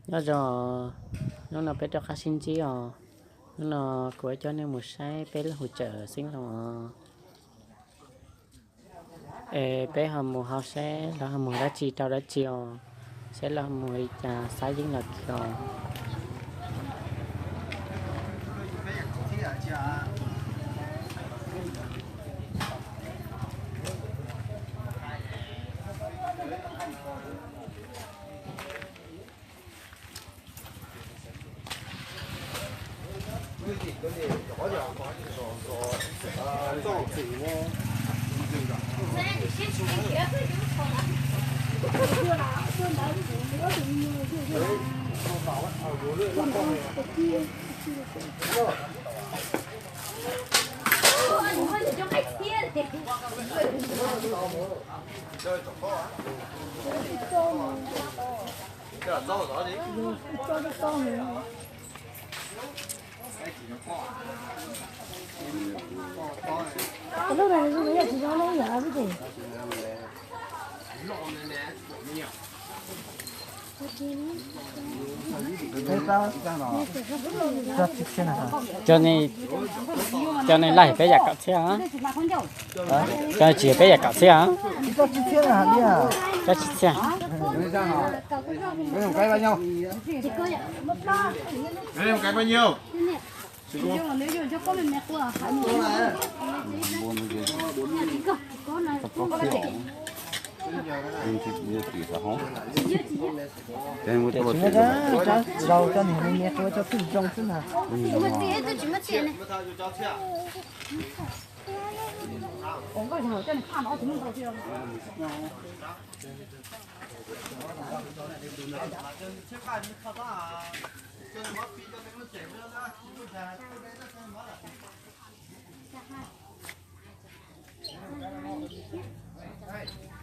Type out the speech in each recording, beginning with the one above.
nó là bé cho cá xin chí nó là của cho nên một sai bé là hỗ trợ sinh rồi bé hầm một học sẽ là hầm một đã chi tao đã chiều sẽ là một sai dính là kiểu lúc này bây giờ chỉ cho lấy nhở cái gì cho nên lại bé giặt cạo xe hả cho chỉ bé giặt cạo xe hả cho chị xe Lấy một cái bao nhiêu? Lấy một cái bao nhiêu? cho con mình mẹ của hả rau cho mình mẹ của cho tự trong chứ nào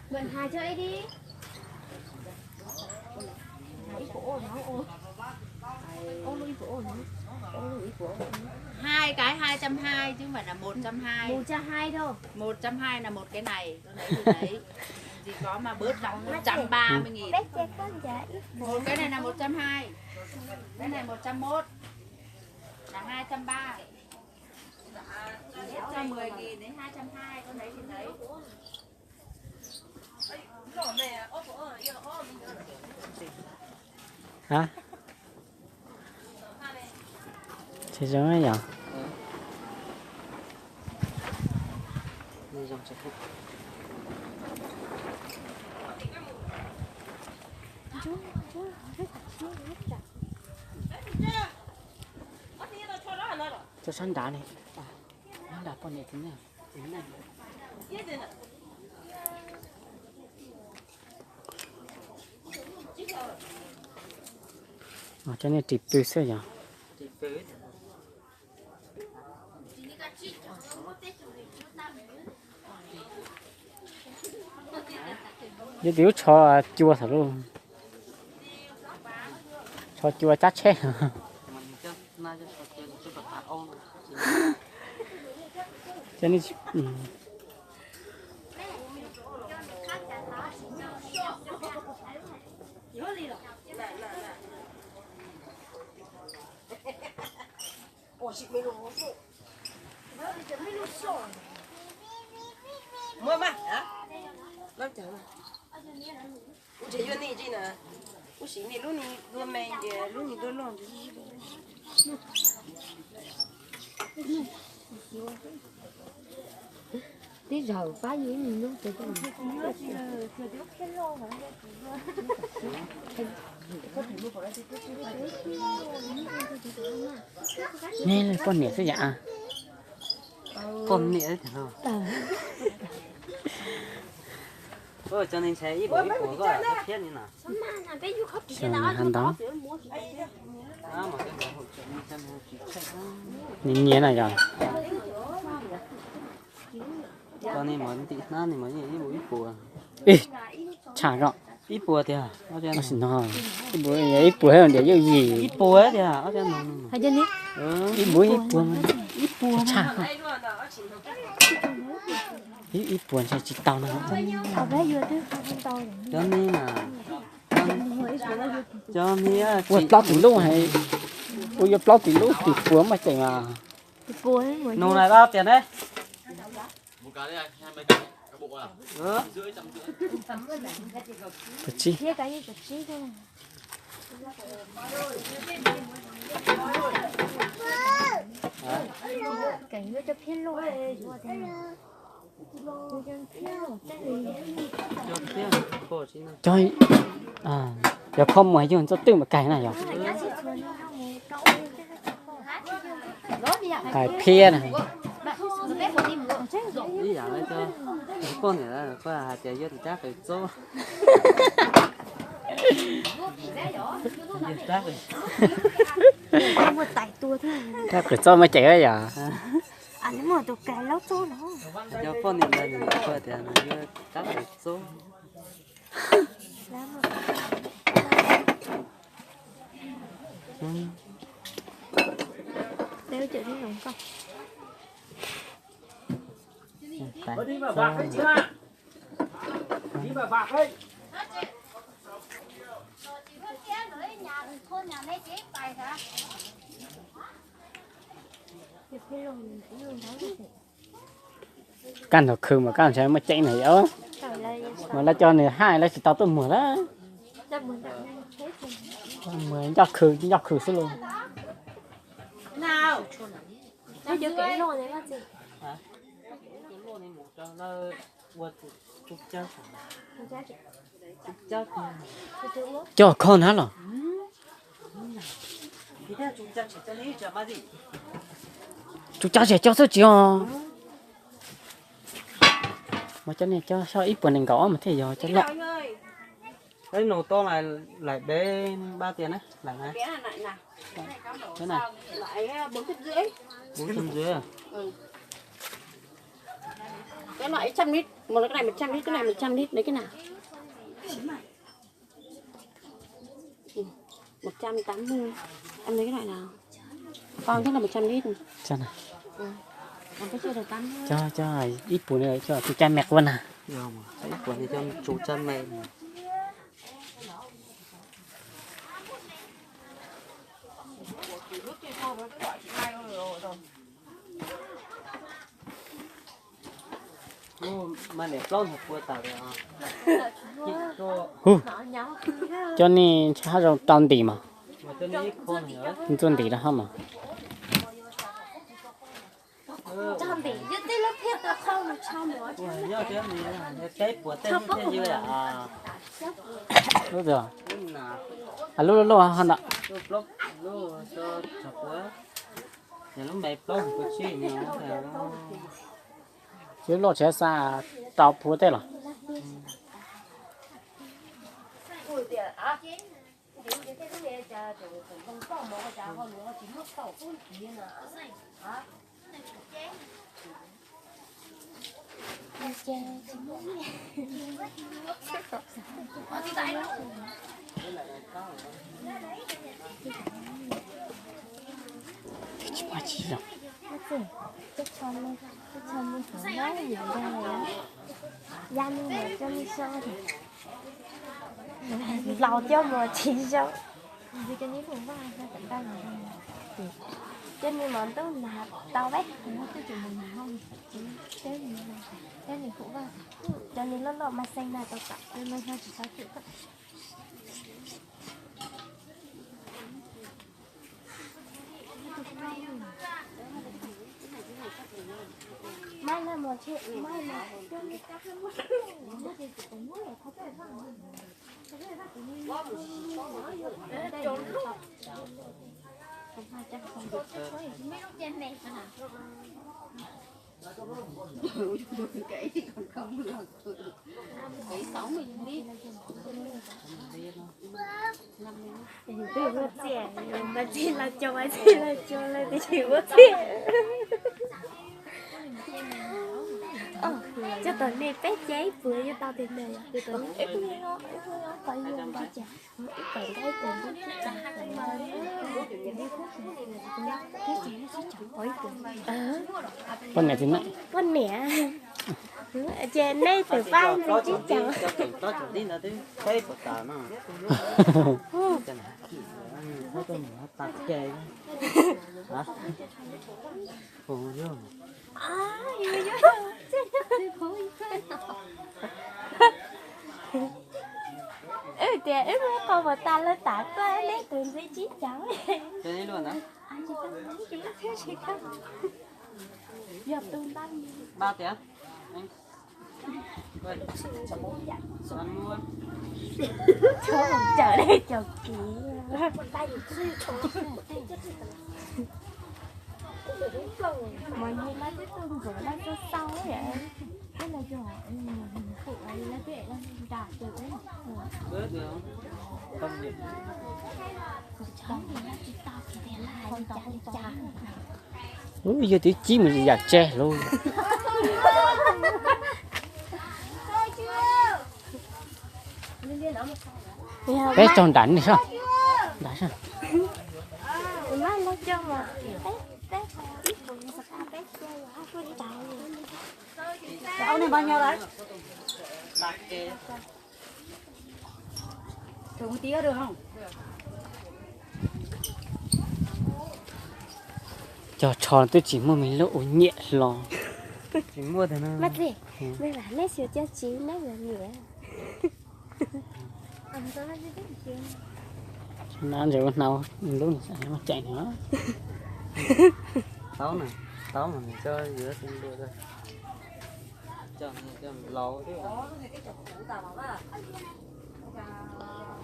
Bận hai chơi đi. Hai cái 220 chứ không phải là 120. 120 thôi. 120 là một cái này, con đấy thì đấy. Chỉ có mà bớt đóng 130.000. Một cái này là 120. Cái này 101. Là 230. Hết cho 10.000 đến 220, con đấy thì đấy. hả chị giống ấy nhở cho sẵn đá này nó đá con này thế nào thế này cho nên trịp tươi xưa nhở cái điếu cho chua thật luôn cho chua chát chết cho nên mua mà hả? Lắm chẳng mà. Ủa chị yêu này chị nè. Ủa chị này lúc này đua mày về lúc này đua lon. Tí giờ phá gì mình luôn từ từ. nghe là con nẻ thế dạ con nẻ thế nào cho nên sẽ ít buổi của có thiết như nào hắn đó nhìn nhé này rồi cho nên mọi tí nó thì mọi người ít buổi của ê chả gọn ít bùa thì à nó xin nó ít bùa hơn để cái gì ít bùa thì à ở trên này Hay chân đi. ít bùa chả ít buồn sẽ chỉ tao nó Tao bé vừa chứ không tao. cho nên là nó cho mía ui plau tí lú hay ui plau tí lú tí phứa mà chạy mà Cua ấy mới. nô này bao tiền đấy một cái đây hai mấy cái bộ à ừ. thật chi Chia cái như chụp xí thôi. Cảnh nó cho phiên luôn. cho tiền khổ xin nào chơi à giờ không mà chứ cho tư mà cái này rồi cái phe này đi giả lại cho con này là có hạt tiền vô thì chắc phải số chắc rồi Một tay tua thôi. chắc phải cho mới chạy đấy giờ Anh mà tụi cái lóc số nó. cho con này là thì có tiền là chắc phải số Đeo chữ đi đúng không? đi vào bạc đấy chưa đi vào bạc đấy căn được khử mà căn sẽ mà chạy này ớ mà là cho này hai là chỉ tao tôi mở đó mười nhóc khử xuống luôn nào Nó chưa kể luôn đấy bác chị. nó vượt chục chắc chắc cho con hả rồi thì theo chục chắc chỉ cho lý cho mà gì chú cháu sẽ cho số chiều mà cho này cho sao ít bữa này gõ mà thế giờ cho lọ cái nồi to này lại bé 3 tiền đấy lại này Bé này nào. thế này Lại 4,5. 450 à Cái loại 100 lít, một cái này 100 lít, cái này 100 lít, lấy cái nào? 180. Em lấy cái loại nào? Con chắc là 100 lít. cho này Còn cái chưa được 80. cho ít bữa này cho chú cha mẹ quân à rồi mà cái quần thì cho chú chân mẹ mà để con học qua tàu rồi cho nên cha rồi toàn tỷ mà mà cho nên con nữa toàn tỷ là hả mà Trong tỷ nhất tí lớp thiết là không được trong nữa. nhớ thế này cái của tên như thế dưới à lúc giờ nào à lúc hả ạ lúc lúc lúc cho chọc quá nhà lúc mẹ lúc có chuyện nhiều là chứ lúc sẽ xa tao phú thế là chứ mà chỉ rồi Cái chồng mình phải nói gì đây này. Gia như mà cho mình sao thì lò cho mà chỉ sao vì cái này cũng có ai ra tận đây mà cho nên mà tôi là tao bé nó tới chuyện mình không chỉ cái này cũng vào cho nên nó mà xanh là tao tập nên nó chỉ sao chịu các mai là một chuyện mai là Kể thì còn không được. Kể 60 đi. từ một trẻ mà chỉ là chồng ấy chỉ là chồng là thì chỉ có tiền cho tao này bé cháy vừa cho tao tiền này từ từ ít nó phải dùng ba chả ít phải đây tiền chút chút chả cái chả nó sẽ chẳng hỏi tiền con này thì nãy con mẹ Chè này từ vai mình chỉ chẳng. Cho đi nó đi thấy bột tà nó cái này thấy tôi mở tạt kề hả phù vô À, yêu chè ít con mà ta lên tạt qua lấy từ giấy chỉ chẳng. cái này luôn hả Anh chỉ có thiếu gì không? Giờ tung tăng 3 tiền anh ơi ăn luôn cho mình chờ đây chờ kỹ. Mọi người nói cái tương rửa nó cho sâu vậy. Cái là cho phụ ấy là tuệ là đạt được đấy. bớt được không không được Cháu thì nó chỉ tao thì thế là con chả. Ui giờ tí chi mà giặt che luôn. Bé tròn đánh đi sao? Đánh sao? Má nó cho mà bé ít cũng sao bé chơi quá quên chạy. Áo này bao nhiêu đấy? tạt kề Thử một tí được không? Cho tròn tôi chỉ mua mình lỗ nhẹ lò. chỉ mua thế nào Mất gì? Bây giờ lấy siêu cho chị nó là nhẹ. Anh có nói gì chưa? Nó giờ nào lúc này nó chạy nữa. táo này táo mà mình cho giữa xin đưa thôi cho lâu thế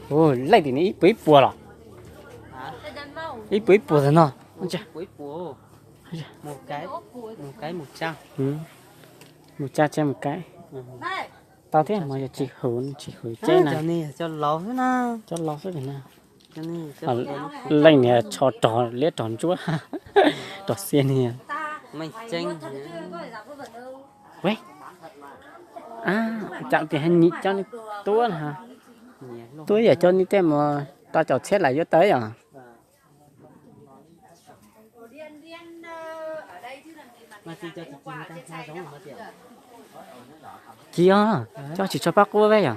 Ôi lấy thì nó ít bấy bùa rồi. hả Ít bấy bùa rồi nó. Ôi chà. quấy bùa một cái 100 Ừ. Một cha cho một cái. Đây. Tao thế mà giờ chỉ hưởng chơi cho này. này cho lâu thế nào Cho lo sức cái nào. cho này Ở cho lên nè cho tròn liếc tròn chúa. Tròn xiên nè. mình tranh Quế. À, chạm thì hành nhị cho ni tua hả? Tua giờ cho ni tem mà tao chọn xét lại vô tới à? mà chỉ cho chị ta hai giống mà chị Chị à, cho chỉ cho bác cô vậy à?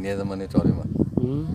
Nhiều zaman itu orang mah. Ừ.